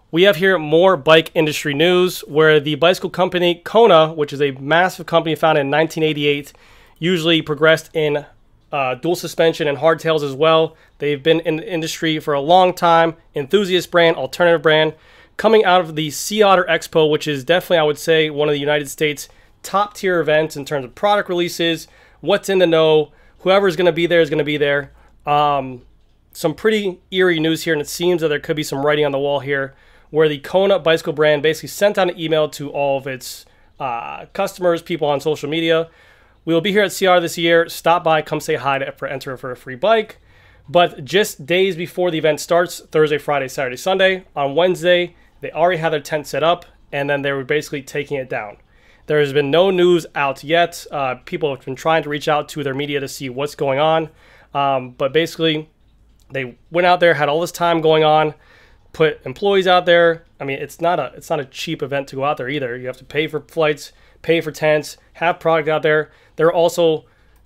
We have here more bike industry news where the bicycle company KONA, which is a massive company founded in 1988, usually progressed in dual suspension and hardtails as well. They've been in the industry for a long time. Enthusiast brand, alternative brand, coming out of the OTTER EXPO, which is definitely, I would say, one of the United States top tier events in terms of product releases, what's in the know, whoever's going to be there is going to be there. Some pretty eerie news here, and it seems that there could be some writing on the wall here, where the KONA bicycle brand basically sent out an email to all of its customers, people on social media. We will be here at CR this year. Stop by, come say hi to enter for a free bike. But just days before the event starts, Thursday, Friday, Saturday, Sunday, on Wednesday, they already had their tent set up, and then they were basically taking it down. There has been no news out yet. People have been trying to reach out to their media to see what's going on. But basically, they went out there, had all this time going on, put employees out there. I mean, it's not a cheap event to go out there either. You have to pay for flights, pay for tents, have product out there. They're also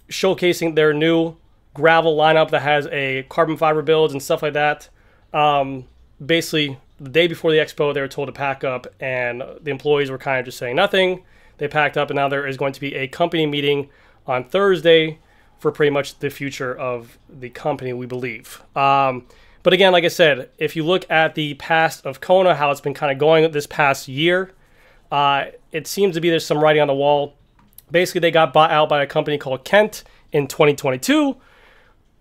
showcasing their new gravel lineup that has a carbon fiber builds and stuff like that. Basically, the day before the expo, they were told to pack up, and the employees were kind of just saying nothing. They packed up, and now there is going to be a company meeting on Thursday for pretty much the future of the company, we believe. But again, like I said, if you look at the past of KONA, how it's been kind of going this past year, it seems to be there's some writing on the wall. Basically, they got bought out by a company called Kent in 2022,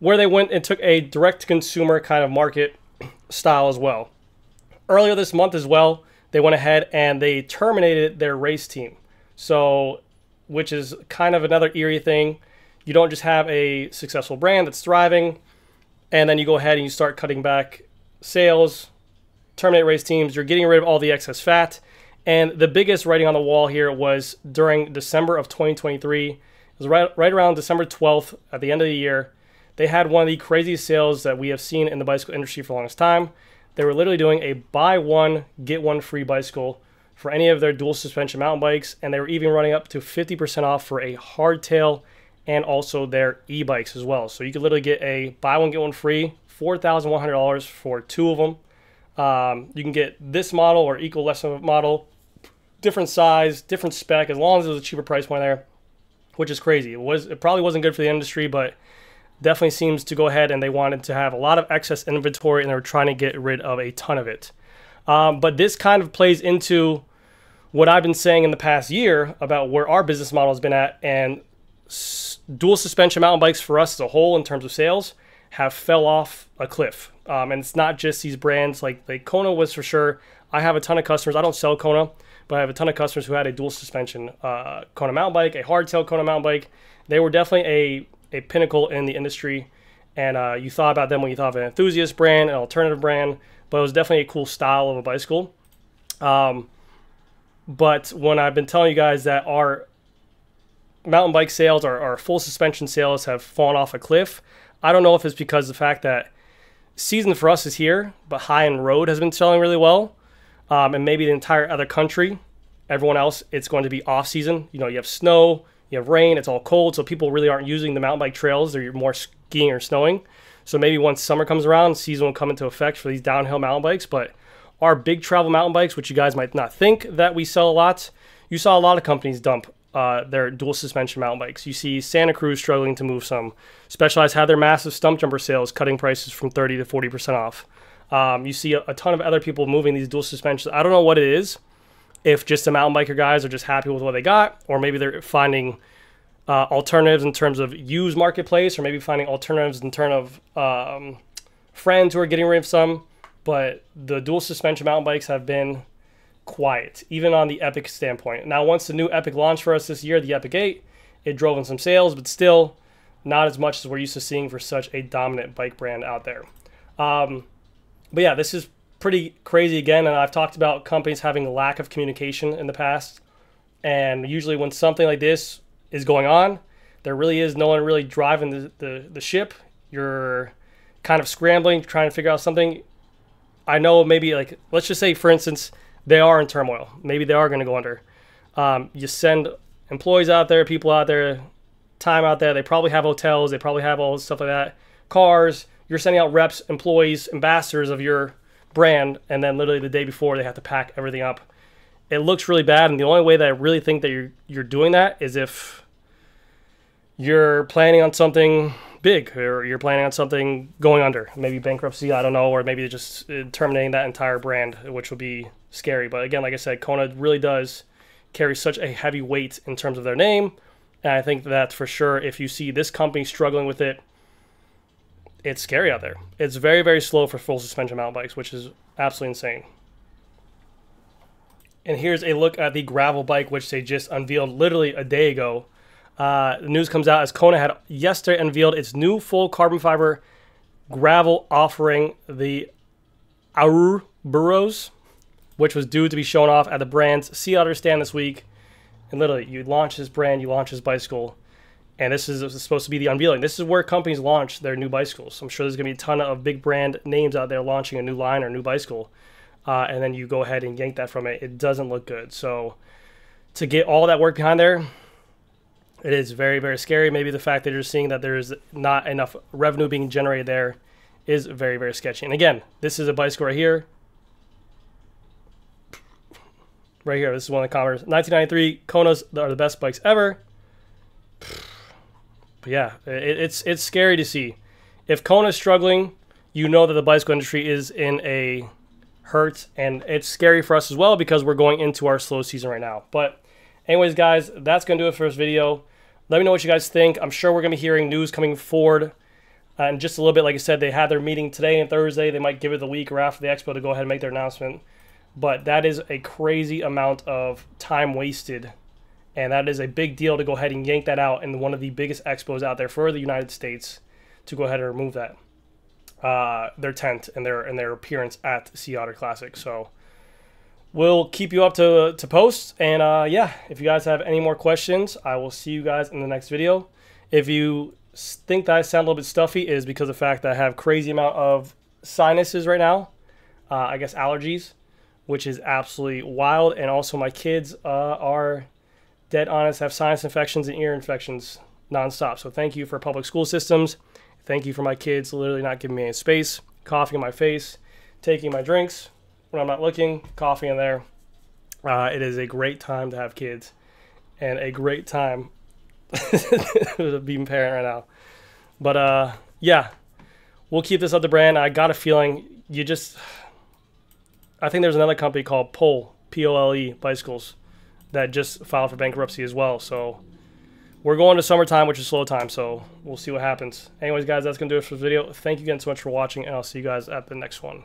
where they went and took a direct-to-consumer kind of market style as well. Earlier this month as well, they went ahead and they terminated their race team. So, which is kind of another eerie thing. You don't just have a successful brand that's thriving, and then you go ahead and you start cutting back sales, terminate race teams. You're getting rid of all the excess fat. And the biggest writing on the wall here was during December of 2023. It was right around December 12th at the end of the year. They had one of the craziest sales that we have seen in the bicycle industry for the longest time. They were literally doing a buy one, get one free bicycle for any of their dual suspension mountain bikes. And they were even running up to 50% off for a hardtail and also their e-bikes as well. So you could literally get a buy one, get one free, $4,100 for two of them. You can get this model or equal less of a model, different size, different spec, as long as it was a cheaper price point there, which is crazy. It probably wasn't good for the industry, but definitely seems to go ahead, and they wanted to have a lot of excess inventory, and they were trying to get rid of a ton of it. But this kind of plays into what I've been saying in the past year about where our business model has been at, and dual suspension mountain bikes for us as a whole in terms of sales have fell off a cliff. And it's not just these brands like KONA was for sure. I have a ton of customers. I don't sell KONA, but I have a ton of customers who had a dual suspension KONA mountain bike, a hardtail KONA mountain bike. They were definitely a pinnacle in the industry. And you thought about them when you thought of an enthusiast brand, an alternative brand, but it was definitely a cool style of a bicycle. But when I've been telling you guys that our mountain bike sales, our full suspension sales have fallen off a cliff, I don't know if it's because of the fact that season for us is here, but high-end road has been selling really well. And maybe the entire other country, everyone else, it's going to be off-season. You know, you have snow, you have rain, it's all cold, so people really aren't using the mountain bike trails. They're more skiing or snowing. So maybe once summer comes around, season will come into effect for these downhill mountain bikes. But our big travel mountain bikes, which you guys might not think that we sell a lot, you saw a lot of companies dump their dual suspension mountain bikes. You see Santa Cruz struggling to move some. Specialized had their massive stump jumper sales, cutting prices from 30 to 40% off. You see a ton of other people moving these dual suspensions. I don't know what it is, if just the mountain biker guys are just happy with what they got, or maybe they're finding alternatives in terms of used marketplace, or maybe finding alternatives in terms of friends who are getting rid of some. But the dual suspension mountain bikes have been quiet, even on the Epic standpoint. Now, once the new Epic launched for us this year, the Epic 8, it drove in some sales, but still not as much as we're used to seeing for such a dominant bike brand out there. But yeah, this is pretty crazy again, and I've talked about companies having a lack of communication in the past, and usually when something like this is going on, there really is no one really driving the ship. You're kind of scrambling, trying to figure out something. I know maybe, like, let's just say, for instance, they are in turmoil. Maybe they are going to go under. You send employees out there, people out there, time out there. They probably have hotels. They probably have all this stuff like that. Cars. You're sending out reps, employees, ambassadors of your brand, and then literally the day before they have to pack everything up. It looks really bad, and the only way that I really think that you're doing that is if you're planning on something big, or you're planning on something going under, maybe bankruptcy, I don't know, or maybe just terminating that entire brand, which would be scary. But again, like I said, KONA really does carry such a heavy weight in terms of their name, and I think that for sure, if you see this company struggling with it, it's scary out there. It's very, very slow for full suspension mountain bikes, which is absolutely insane. And here's a look at the gravel bike, which they just unveiled literally a day ago. The news comes out as KONA had yesterday unveiled its new full carbon fiber gravel offering, the Ouroboros, which was due to be shown off at the brand's Sea Otter stand this week. And literally, you launch this brand, you launch this bicycle, and this is supposed to be the unveiling. This is where companies launch their new bicycles. I'm sure there's going to be a ton of big brand names out there launching a new line or new bicycle. And then you go ahead and yank that from it. It doesn't look good. So to get all that work behind there, it is very, very scary. Maybe the fact that you're seeing that there's not enough revenue being generated there is very, very sketchy. And again, this is a bicycle right here. Right here, this is one of the commenters. 1993, KONA's are the best bikes ever. But yeah, it's scary to see. If KONA's struggling, you know that the bicycle industry is in a hurt, and it's scary for us as well because we're going into our slow season right now. But anyways, guys, that's going to do it for this video. Let me know what you guys think. I'm sure we're going to be hearing news coming forward in just a little bit. Like I said, they had their meeting today and Thursday. They might give it the week or after the expo to go ahead and make their announcement. But that is a crazy amount of time wasted, and that is a big deal to go ahead and yank that out in one of the biggest expos out there for the United States, to go ahead and remove that, their tent and their appearance at Sea Otter Classic. So we'll keep you up to post, and yeah, if you guys have any more questions, I will see you guys in the next video. If you think that I sound a little bit stuffy, it is because of the fact that I have crazy amount of sinuses right now, I guess allergies, which is absolutely wild. And also my kids are dead honest, have sinus infections and ear infections nonstop. So thank you for public school systems. Thank you for my kids literally not giving me any space, coughing in my face, taking my drinks when I'm not looking, coughing in there. It is a great time to have kids, and a great time to be a parent right now. But yeah, we'll keep this up the brand. I got a feeling I think there's another company called Pole, P-O-L-E bicycles, that just filed for bankruptcy as well. So we're going to summertime, which is slow time, so we'll see what happens. Anyways, guys, that's going to do it for the video. Thank you again so much for watching, and I'll see you guys at the next one.